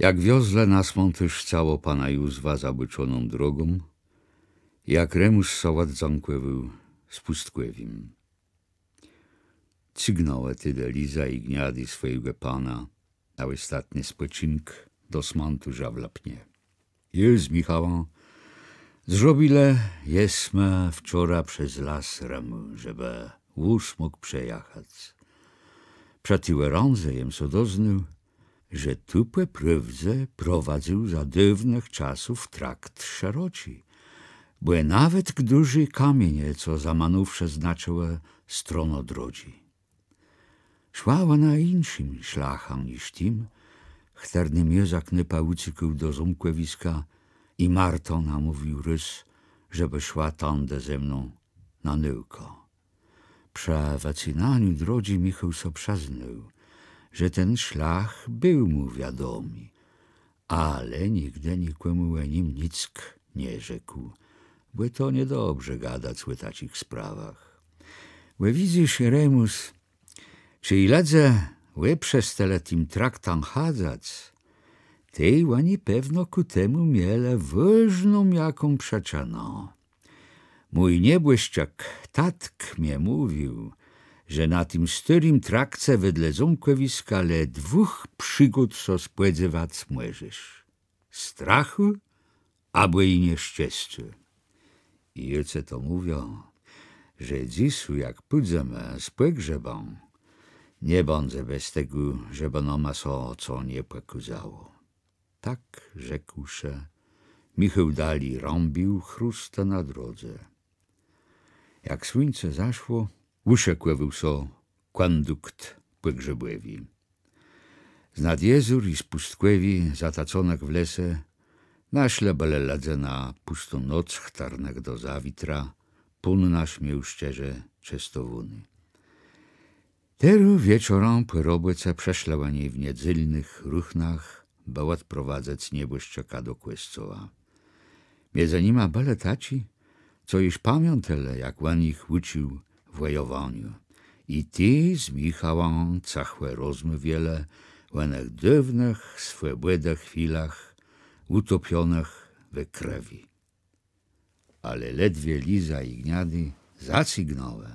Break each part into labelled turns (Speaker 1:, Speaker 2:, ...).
Speaker 1: Jak wiozle nasmą też cało pana Józwa zabyczoną drogą, jak Remus sołat zankłewył z pustkłewim. Cygnąłe tyde Liza i gniady swojego pana, a ostatni spoczynk do smantu żawla pnie. Jest, Michała, zrobile jesme wczora przez las remu, żeby wóz mógł przejechać. Przetyłe rądze jem so doznał, że tupłe prywdze prowadził za dywnych czasów trakt szeroci, bo nawet gduży kamienie, co zamanówsze znaczyły strono drodzi. Szła na inszym szlacham niż tym, chterny miezak nypa uciekł do zumkłewiska i Marto namówił rys, żeby szła tąde ze mną na nyłko. Przy wacinaniu drodzi Michał so przeznał, że ten szlach był mu wiadomi, ale nigdy nikomu o nim nic nie rzekł, bo to niedobrze gadać o takich sprawach. Bo widzisz, Remus, czy i ledze łe przez tyle tym traktam chadzać, tej łani pewno ku temu miele ważną jaką przeczeną. Mój niebłyszczak tatk mnie mówił, że na tym starym trakcie wedle zumkłewiska le dwóch przygód so spłedzywać możesz. Strachu albo i nieszczęście. I jece to mówią, że dzisu jak pójdziemy z pogrzebą, nie bądź bez tego, żeby nama so co nie pokudzało. Tak rzekłszy, Michał dali rąbił chrusta na drodze. Jak słońce zaszło, uszekłewał so kondukt pogrzeblewi. Z nad jezur i z pustkłewi, zataconek w lesie, naśle byle ladze na pustą noc chtarnek do zawitra, punna śmiał szczerze czestowuny. Teru wieczorem po roboce przeszlałani w niedzylnych ruchnach, bałat prowadzać nieboszczaka do Kłescowa. Między nima byle taci, co już pamiętele, jak łanich uczył w wojowaniu. I ty z Michałem cachłe rozmy wiele, łanych dywnych, swobodnych chwilach, utopionych we krwi. Ale ledwie Liza i gniady zacygnąły.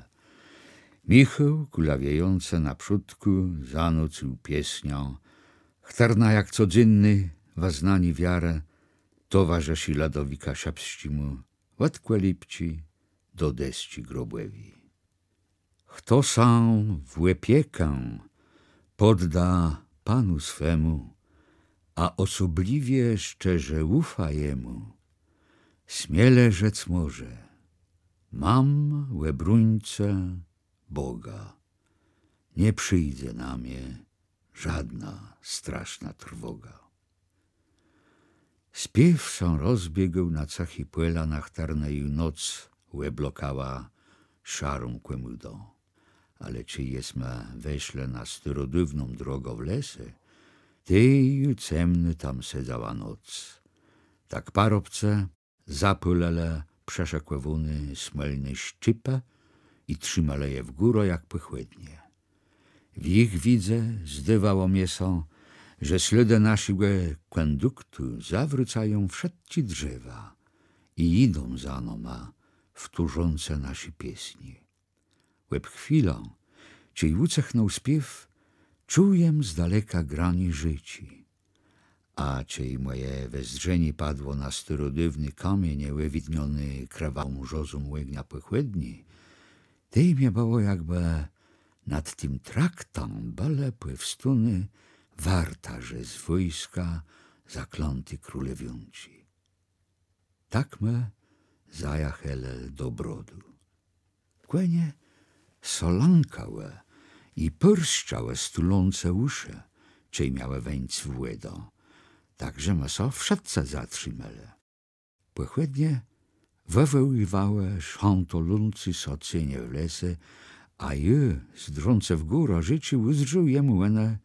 Speaker 1: Michał, kulawiejące naprzódku, zanucił pieśnią, chtarna jak codzienny, waznani wiarę, towarzyszy ladowika szapścimu, łatkłe lipci do deści groblewi. Kto sam w łepiekę podda Panu swemu, a osobliwie szczerze ufa Jemu, śmiele rzec może, mam łebruńce Boga, nie przyjdzie na mnie żadna straszna trwoga. Śpiew się rozbiegł na cachy płela nachtarnej noc łeblokała szarą kłemudą. Ale czy jesme weszle na styrodywną drogę w lesie, tej cemny tam sedzała noc. Tak parobce zapylele przeszekłe wuny smelne szczypę i trzymale je w górę jak pochłydnie. W ich widzę zdywało mięso, że ślady naszego konduktu zawracają wszędzie drzewa i idą za noma wtórzące nasze pieśni. Łeb chwilą, czyj ucechnął śpiew, czujem z daleka grani życi, a czyj moje wezrzenie padło na styrodywny kamień łewidniony krewałą żozą łegnia pochłydni, tej mnie było jakby nad tym traktem bale pływstuny wartarze z wojska zakląty królewiąci. Tak me zajachele do brodu. Kłenie solankałe i pyrszczałe stulące uszy, czej miałe węć w łedo, także me so w szatce zatrzymele. Pochłednie weweływałe szantoluncy so cienie w lesie, a je, zdrące w górę życzy, uzrzył jemu łene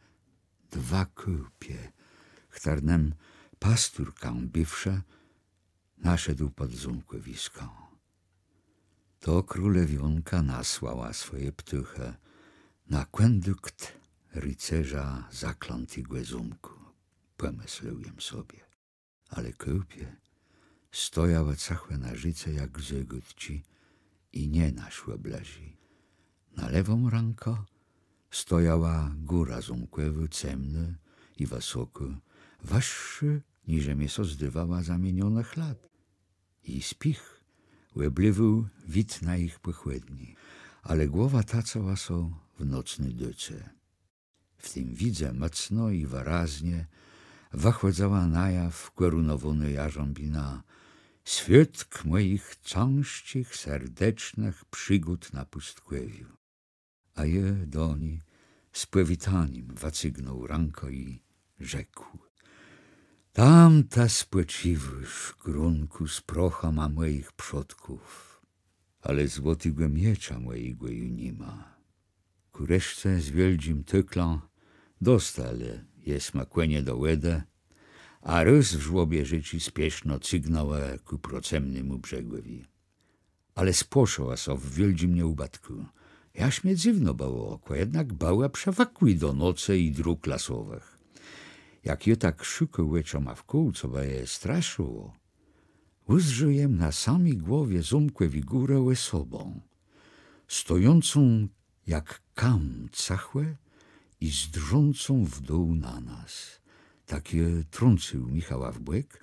Speaker 1: dwa kupie. Chtarnem pasturkam bywsze, naszedł pod zumkłewiską. To królewionka nasłała swoje ptyche, na kondukt rycerza zaklątego zumku. pomyśliłem sobie. Ale kupie stojała cachłe na życie jak zygutci i nie naszła blazi. Na lewą rękę stojała góra zumkłewy, ciemny i wysoko, wyższy, niże mnie so zdywała zamienionych lat. I spich łebliwy wid na ich pochłedni, ale głowa ta cała so w nocny dyce. W tym widzę mocno i wyraźnie wychodzała na jaw korunowany jarząbina, świadk moich częstych, serdecznych przygód na pustkiewiu. A je do niej z powitaniem wacygnął ręko i rzekł: Tamta spłeciwość grunku z procha ma moich przodków, ale złotego miecza mojego ju nie ma. Ku reszce z wieldzim tyklą dostale jest ma kłenie do łede, a rys w żłobie życi spieszno cygnała ku procemnemu brzegłowi. Ale spłoszyła so w wieldzim nieubatku. Jaś mnie dziwno bało oko, jednak bała przewakły do nocy i dróg lasowych. Jak je tak szyko łeczoma w kół, co ba je straszyło, uzrzyjem na samej głowie zumkłe figurę osobą, stojącą jak kam cachłe i zdrzącą w dół na nas. Takie trącił Michała w błek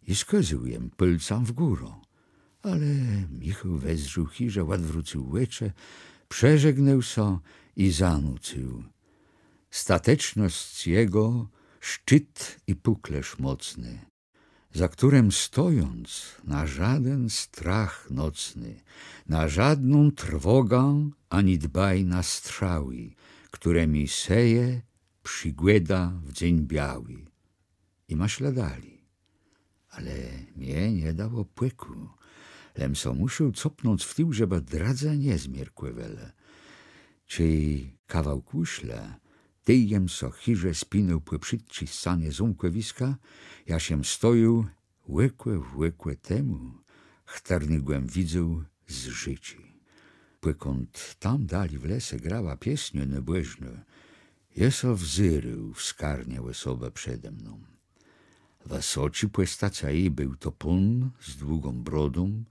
Speaker 1: i skazył jem pylcam w górę. Ale Michał wezrzył chirze, odwrócił łecze, przeżegnał so i zanucił. Stateczność jego szczyt i puklerz mocny, za którym stojąc na żaden strach nocny, na żadną trwogę ani dbaj na strzały, któremi seje przygłeda w dzień biały. I maśladali, ale mnie nie dało płyku, lem so musiał copnąć w tył, żeby dradza nie zmierkłe wele. Cej kawał kuśle, tyjem so chirze spinął po przytci scanie zumkłewiska, ja się stoił łykłe temu, chtarnygłem widzę z życi. Płykąd tam dali w lesie grała pieśnie niebłężne, jeso wzyrył w skarnie osobę przede mną. Wysoci płestaca jej był to pun z długą brodą,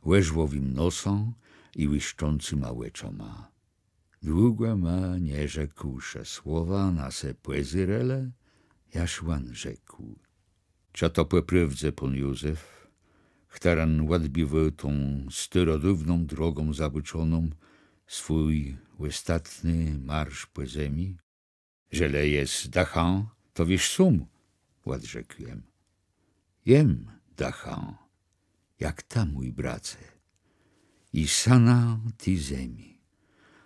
Speaker 1: łyżłowym nosą i łyszczącyma łeczoma. Długo ma nie rzekłsze słowa na se płezyrele, jaż łan rzekł. Cza to poprawdze, pan Józef, chtaran odbywał tą styrodówną drogą zaboczoną swój ostatni marsz po ziemi, żele jest dachan, to wiesz sum, odrzekłem. Jem dachan, jak ta mój brace, i sana ty ziemi.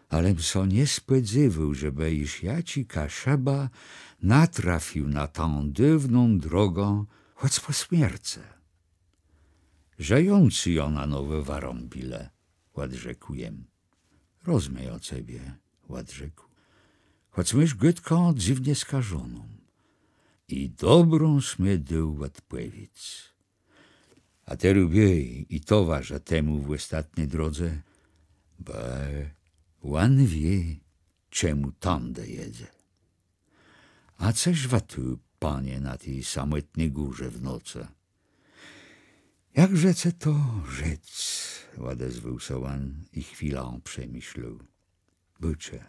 Speaker 1: Alem so nie spodziewał, żeby iż ja ci kaszeba natrafił na tą dywną drogą, choć po śmierce. Żejący ją na nowe warąbile, odrzekłem. Rozmyj o ciebie, odrzekł, choć myś gytką dziwnie skażoną. I dobrą smiedył odpowiedź. A te rubiej i towarza temu w ostatniej drodze, bo łan wie, czemu tamde jedzie. A coś watu, panie, na tej samotnej górze w nocy? Jak rzece to rzec, odezwał się łan i chwilę przemyślał. Bycze,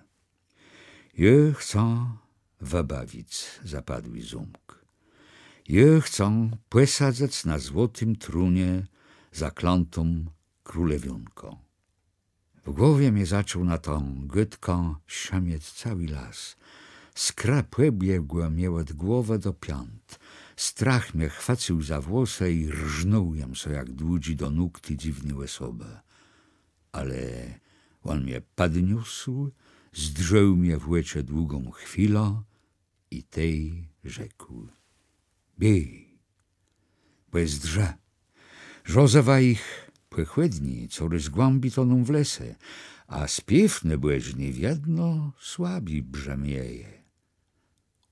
Speaker 1: je chcę wybawić zapadły zumk. Je chcę posadzać na złotym trunie zaklątą królewionką. W głowie mnie zaczął na tą gytką szamieć cały las. Skrapłe biegła mnie od głowy do piąt. Strach mnie chwacił za włosy i rżnął jem so jak dłudzi do nóg ty dziwny osobę. Ale on mnie podniósł, zdrzał mnie w łecze długą chwilę i tej rzekł. Bij, bez drze, żozewa ich pochłedni, coraz głębi toną w lesie, a śpiew niebłężny wiedno słabi brzemieje.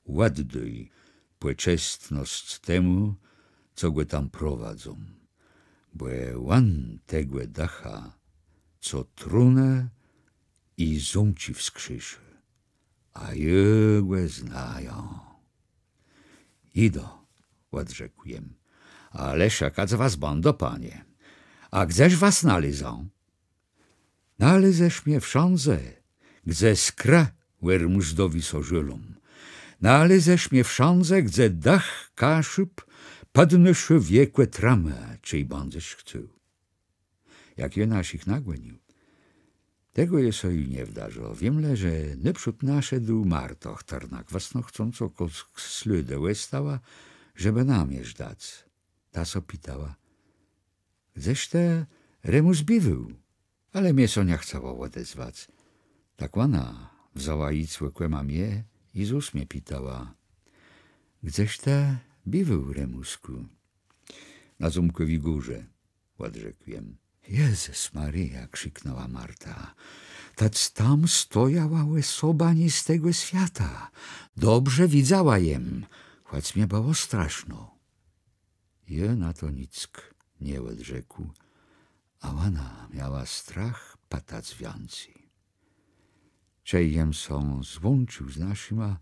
Speaker 1: Ładduj poczestność temu, co go tam prowadzą, bo łan tegłe dacha, co trunę i zumci wskrzyszy, a jegłe znają. Ido, odrzekł jem. Ale szekać was będę, panie. A gdzież was nalizą? Nalizesz mnie wsządze, gdzie skra wermuzdowi sożylom. Nalizesz mnie wsządze, gdzie dach kaszyb padnyszy wiekłe tramy, czyj będziesz chciał. Jak je nasich nagłenił. Tego je so i nie wdarzo. Wiemle, że naprzód naszedł Martoch, tarnak własnochcąco slüdełe stała, żeby namierz dać. Ta so pitała. Gdzieś te Remus biwył, ale mnie so nie chciało odezwać. Tak ona wzała i cłekłe mamie i z usmie pitała. Gdzieś te biwył, Remusku? Na Zumkowi górze, odrzekłem. Jezus Maryja, krzyknęła Marta. Tac tam stojała osoba nie z tego świata. Dobrze widziała jem, choć mnie było straszno. Je na to nick nie odrzekł, a ona miała strach patać więcej. Czejem są złączył z naszyma,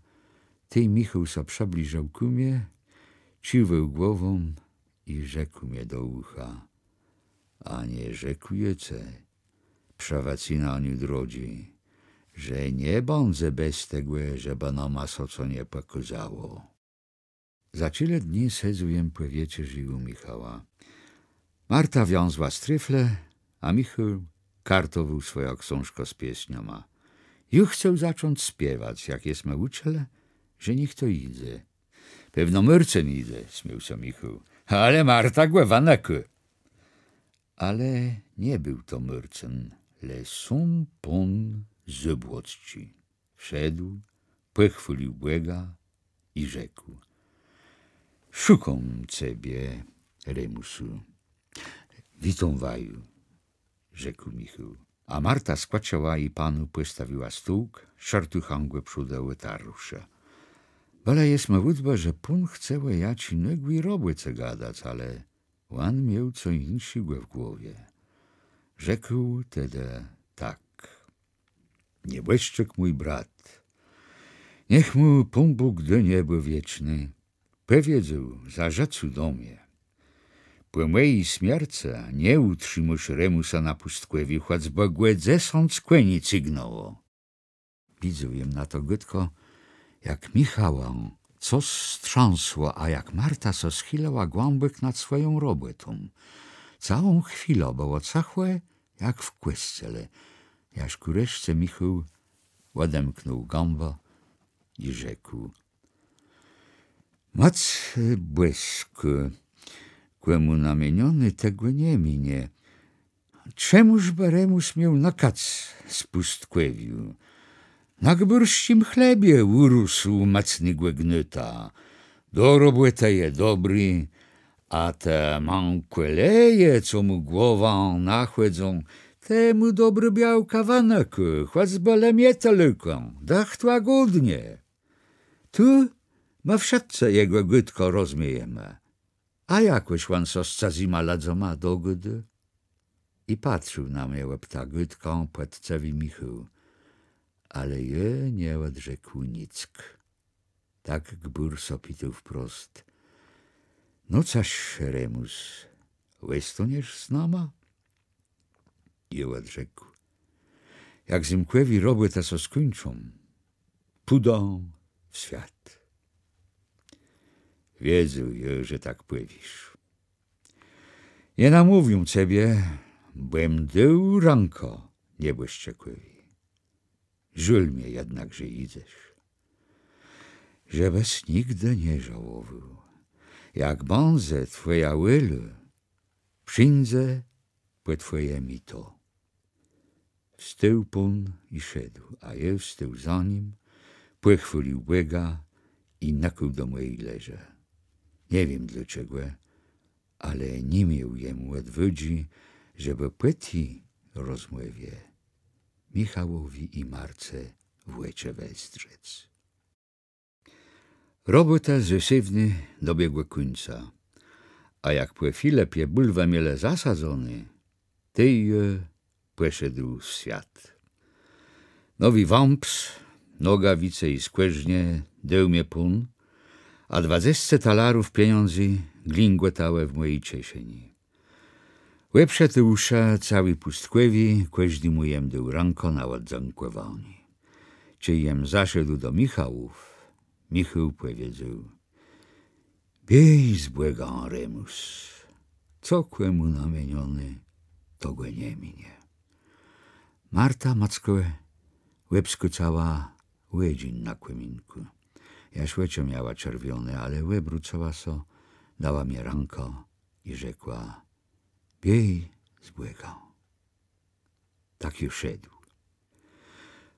Speaker 1: tej Michał so przybliżał ku mnie, ciwał głową i rzekł mnie do ucha. A nie rzekł jece, przewacina oni drodzi, że nie będę bez tego, żeby nama so co nie pokazało. Za tyle dni sedzujem powiecie żył Michała. Marta wiązła stryfle, a Michał kartował swoją książkę z pieśnioma. Już chciał zacząć śpiewać, jak jest małuczele, że niech to idzie. Pewno myrcen idzie, śmiał się Michał, ale Marta głowa na ku. Ale nie był to myrcen, le sumpon zybłocci. Wszedł, pochwalił Błega i rzekł. Szukam ciebie, Remusu. Witam waju, rzekł Michał. A Marta skłaciała i panu postawiła stółk, szartuchangłe przydały tarusza. Byle jest małudba, że pun chce jaci nagły robłyce gadać, ale on miał co inszego w głowie. Rzekł tedy tak. Niebłeszczyk mój brat, niech mu Pan Bóg do nieba wieczny, powiedzał za rzecu do mnie. Po mojej śmierce nie utrzymusz Remusa na pustkowie, choć bogłe 10 kłeni cygnało. Widzę jem na to gytko, jak Michała co strząsło, a jak Marta so schylała głębek nad swoją robotą. Całą chwilę było cachłe, jak w kłyscele. Jaż ku reszcie Michał odemknął gębę i rzekł. Mac błysku, kłemu namieniony tego nie minie. Czemuż Remus miał nakaz z pustkwewiu? Na gborścim chlebie urósł macnego gnyta. Do roboty je dobry, a te mankweleje, co mu głową nachłedzą, temu dobry białka wanek, choć byle mnie tylko, dach łagodnie. Tu ma w szatce jego gytko rozmiejemy, a jakoś on so z cazima ladzoma dogody. I patrzył na mnie łepta gytką płetcewi Michał. Ale je nie odrzekł nick. Tak gbur sopitał wprost. No caś, Remus, łestoniesz z nama? I odrzekł. Jak zimkłewi roby te so skończą, pójdą w świat. Wiedzę je, że tak pływisz. Je namówią ciebie, byłem dył ranko, nie błyszczekływi. Żul mnie jednakże idziesz. Żebyś nigdy nie żałował. Jak będę twoja wylu, przyjdę po twoje mito. Wstył Pan i szedł, a ja wstył za nim, pochwalił Błega i nakuł do mojej leże. Nie wiem dlaczego, ale nie miał jemu odwodzi, żeby po tej rozmowie Michałowi i Marce włecze westrzec. Robota zesywny dobiegła końca, a jak po Filepie bulwa miele zasadzony, tej poszedł w świat. Nowi wąps, nogawice i skłeżnie deł mnie Pan, a 20 talarów pieniądzy glingotałe w mojej ciesieni. Łepsze te usza cały pustkwewi, kłeźdy mu jem dył ranko na odzękłowani. Cie jem zaszedł do Michałów, Michał powiedział: Biej z błęgą, Remus, co kłemu namieniony, to go nie minie. Marta mackowe łebsko cała łedziń na kłeminku. Jaś łecio miała czerwione, ale łebrucowa so, dała mi ranko i rzekła: Biej z błęgą. Tak już szedł.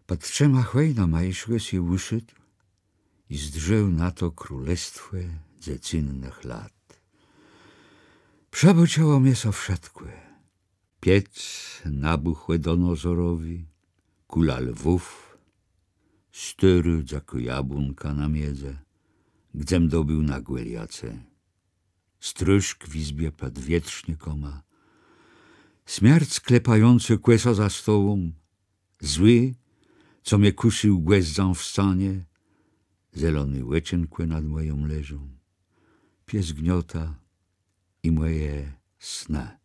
Speaker 1: Pod 3 chłejnoma jeszły się uszedł i zdrzeł na to królestwo dziecinnych lat. Przebociało mięso wszedkłe. Piec nabuchłe donozorowi, kula lwów, styry jako jabłonka na miedze, gdzem dobył na głeliace. Stryżk w izbie pod wietrznikoma, śmierć klepający kłeso za stołą, zły, co mnie kusił głęzdzą w stanie, zielony łecienkłe nad moją leżą, pies gniota i moje sne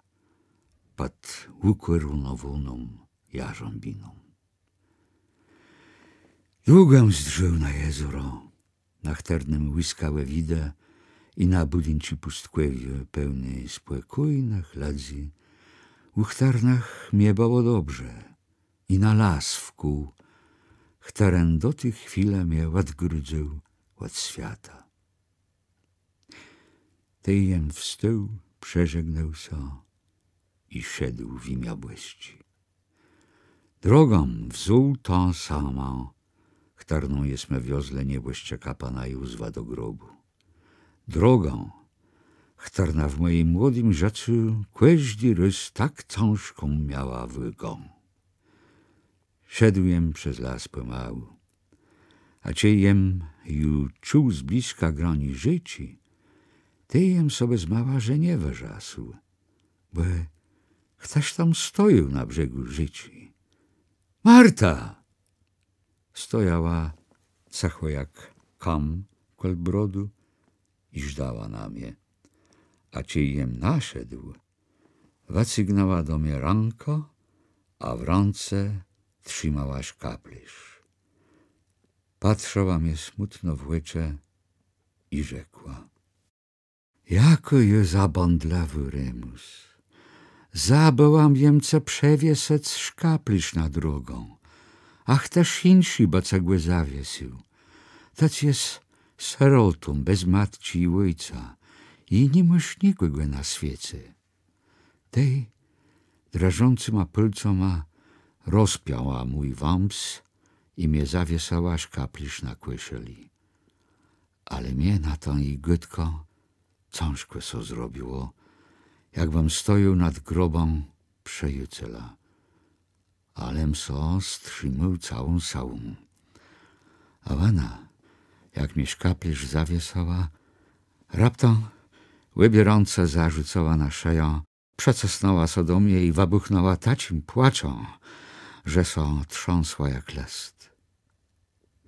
Speaker 1: pod ukłerunowoną jarząbiną. Długam zdrzył na jezero, na chternym łyskałe widę i na budynci pustkwewie pełnej spokojnych ladzi. U chtarnach mnie było dobrze i na las wkół, chteren do tych chwile mnie odgrydził od świata. Tejem wstał, przeżegnał się i szedł w imię błeści. Drogą wzół tą samą, chtarną jesme wiozle niebłeście kapana Józwa do grobu. Drogą, chtarna w mojej młodym rzeczy kłeźdy rys tak ciężką miała wygą. Szedłem przez las pomału, a ciejem ju czuł z bliska grani życi, tejem sobie zmała, że nie wyrzasł, bo ktoś tam stoił na brzegu życi. Marta! Stojała cacho jak kam kol brodu i żdała na mnie, a ciejem naszedł, wacygnęła do mnie ranko, a w ręce trzymała szkaplisz. Patrzyła mnie smutno w łycze i rzekła: Jako je zabądlawy Remus, zabyłam Jemce przewiesec szkaplisz na drogą, ach też inszy bo cegłę zawiesił. Tać jest sierotą bez matci i ojca i nie masz nikogo na świecie. Tej drażącyma palcoma rozpiała mój wąs i mnie zawiesała szkaplisz na kłyszeli. Ale mnie na to i gytko ciężko so zrobiło, jakbym stoił nad grobą przejucela. Alem so strzymał całą sałą. A ona, jak mnie szkaplisz zawiesała, raptem wybierąca zarzucała na szeję, przecesnęła so do mnie i wybuchnęła tacim płaczą, że so trząsła jak lest.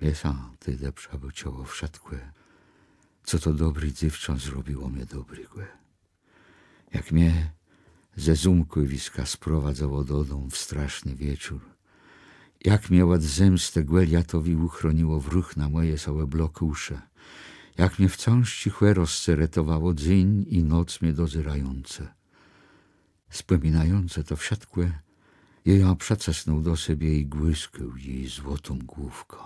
Speaker 1: Wiesa, tyle przebociało wszedłe, co to dobry dziewczę zrobiło mnie dobrygłe. Jak mnie ze zumkływiska sprowadzało do domu w straszny wieczór, jak mnie od zemsty Gweliatowi uchroniło wróch na moje całe blokusze, jak mnie wciąż cichłe rozceretowało dzień i noc mnie dozyrające. Wspominające to wszedłe, ja przecesnął do siebie i błyskał jej złotą główką.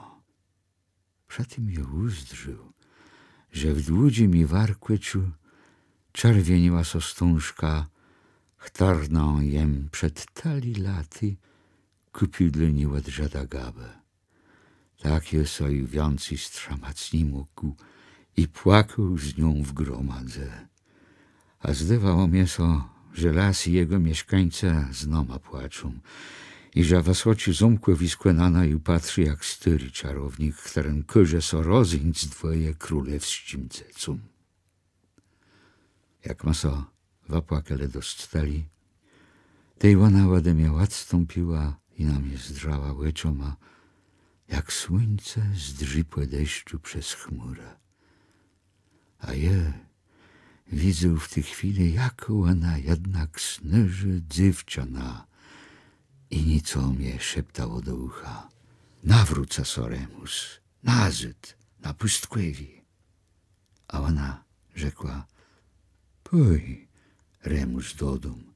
Speaker 1: Przedtem je uzdrzył, że w dłudzi mi warkłeciu czerwieniła so stążka, chtarną jem przed tali laty kupił dla niej od żada gabę. Tak je so i więcej stramać nie mógł i płakał z nią w gromadze. A zdawało mnie so, że las i jego mieszkańca znoma płaczą i że w oczy zumkłe wiskłenana i patrzy jak styry czarownik, którym każe so rozyć dwoje królewskim cecum. Jak ma so wapłakele dostali, tej ona ode mnie odstąpiła i na mnie zdrała łeczoma, jak słońce zdrzypłe deszczu przez chmurę. A je widzę w tej chwili, jak ona jednak snyży dziewczana i nieco mnie szeptało do ucha. Nawróca so Remus, nazyd, na pustkowi. A ona rzekła, pój, Remus, do domu.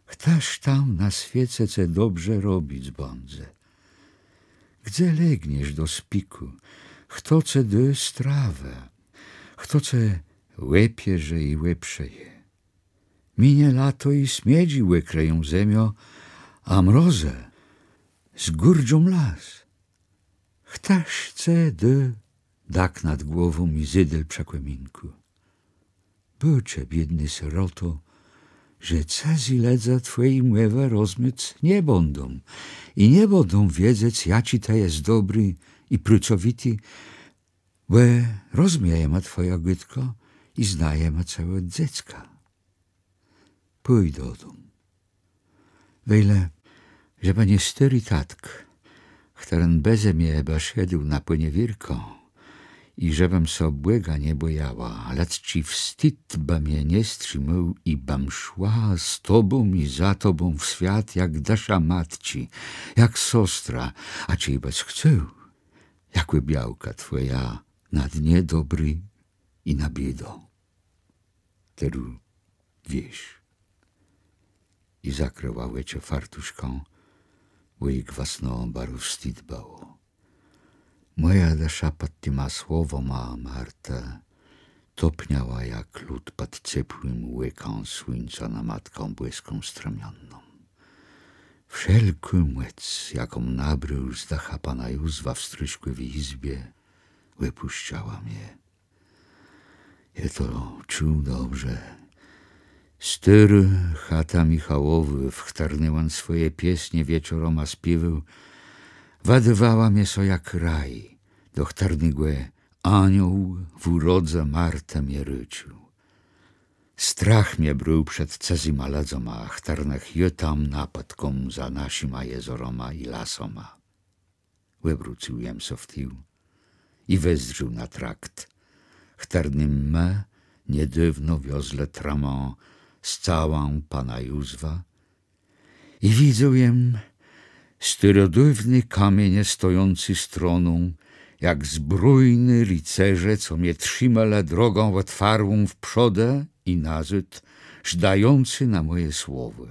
Speaker 1: Chtaż tam na świece ce dobrze robić bądze. Gdzie legniesz do spiku, kto ce dy strawę, kto ce łepierze i łepszeje. Minie lato i śmiedzi łekreją zemio, a mroze zgurdzą las. Chtaż ce dy dak nad głową i zydel przekłeminku. Bycze, biedny syroto, że cezi ledza twojej młewe rozmyć nie będą i nie będą wiedzieć, jaci to jest dobry i prucowity, bo rozumieje ma twoja gytko i znaje ma całe dziecka. Pójdź do domu. Wejle, żeby nie styry tatk, którym beze mnie chyba szedł na poniewierko i żebym so błega nie bojała, lecz ci wstyd, ba mnie nie strzymał i bam szła z tobą i za tobą w świat, jak dasza matci, jak sostra, a cię bez chcę, jakby białka twoja na dnie dobry i na biedo. Teru wiesz. I zakryła łecie fartuszką, bo jej kwasno baru wstyd bało. Moja dasza pod tyma słowoma, Marta, topniała jak lód pod ciepłym łyką słońca na matką błyską stramionną. Wszelki młec, jaką nabrył z dacha pana Józwa w stryszkłej izbie, wypuszczała mnie. Ja to czuł dobrze. Styr chata Michałowy, w którym swoje pieśnie wieczoroma śpiewał, wadywała mnie so jak raj, do którego anioł w urodze Martę mnie ryczył. Strach mnie brył przed cezima ledzoma, których je tam napadkom za nasima jezoroma i lasoma. Wywróciłem so w tył i wezdrzył na trakt, którym me niedawno wiozle tramą z całą pana Józwa i widziałem styrodywny kamienie stojący stroną, jak zbrojny rycerze, co mnie trzymale drogą otwarłą w przodę i nazyd, żdający na moje słowy.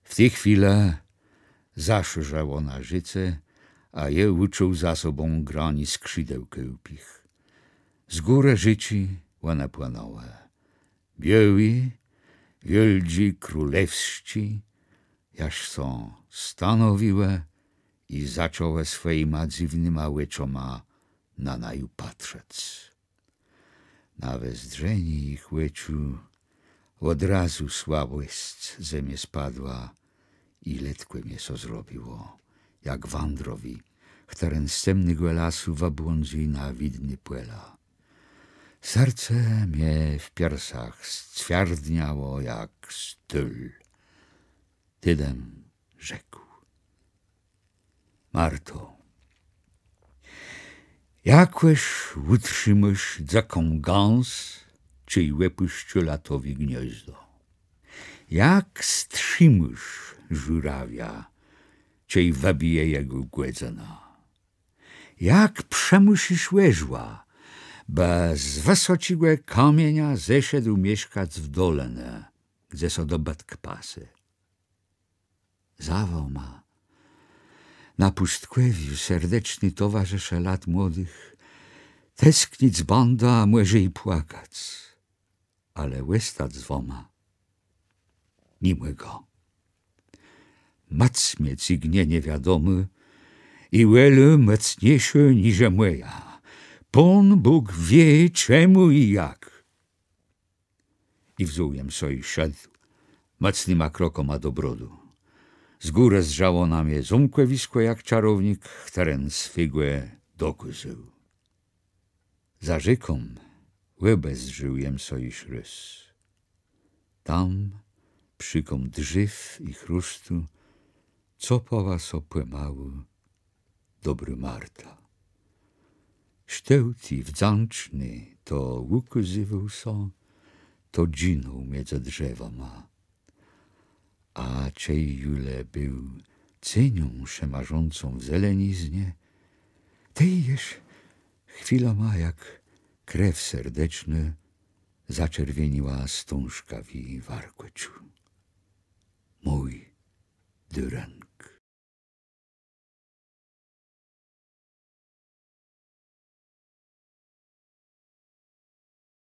Speaker 1: W tej chwili zaszerzało na życie, a je uczył za sobą grani skrzydeł kiełpich. Z góry życi one płynęły. Biały, wieldzi królewści, jaż są stanowiłe i zaczęły swoima dziwnyma łyczoma na naju patrzeć. Na wzdrzeni ich łyczu od razu słabość ze mnie spadła i letkłe mnie so zrobiło, jak wandrowi, którym z ciemnego lasu wabłądzi na widny płela. Serce mnie w piersach stwierdniało jak styl. Tydem rzekł: Marto, jakweś utrzymasz taką gans, czy wypuszczy latowi gniezdo? Jak strzymasz żurawia, czy wabije jego głedzena? Jak przemusisz łeżła, bez wysociłe kamienia zeszedł mieszkać w dolene, gdzie so do Batkpasy. Zawał ma na pustkwewiu serdeczny towarzysze lat młodych, tęsknić banda, a może i płakać, ale łestać zwoma niemłego. Mac mnie cygnie niewiadomy i wiele mocniejszy niże moja. Pan Bóg wie czemu i jak. I wzułem so i szedł mocnyma krokoma do brodu. Z góry zżało na mnie zumkłewisko jak czarownik, którym swygłe dokuzył. Za rzeką łebezżyłem so i rys. Tam, przykom drzew i chrustu, copowa so płemały dobry Marta. Sztełci wdzięczny, to ukazywał się, to dżinął między drzewama. A czej Jule był cienią przemarzącą w zeleniznie, tej jeż chwiloma jak krew serdeczny zaczerwieniła stążka w jej warkoczu. Mój Duran.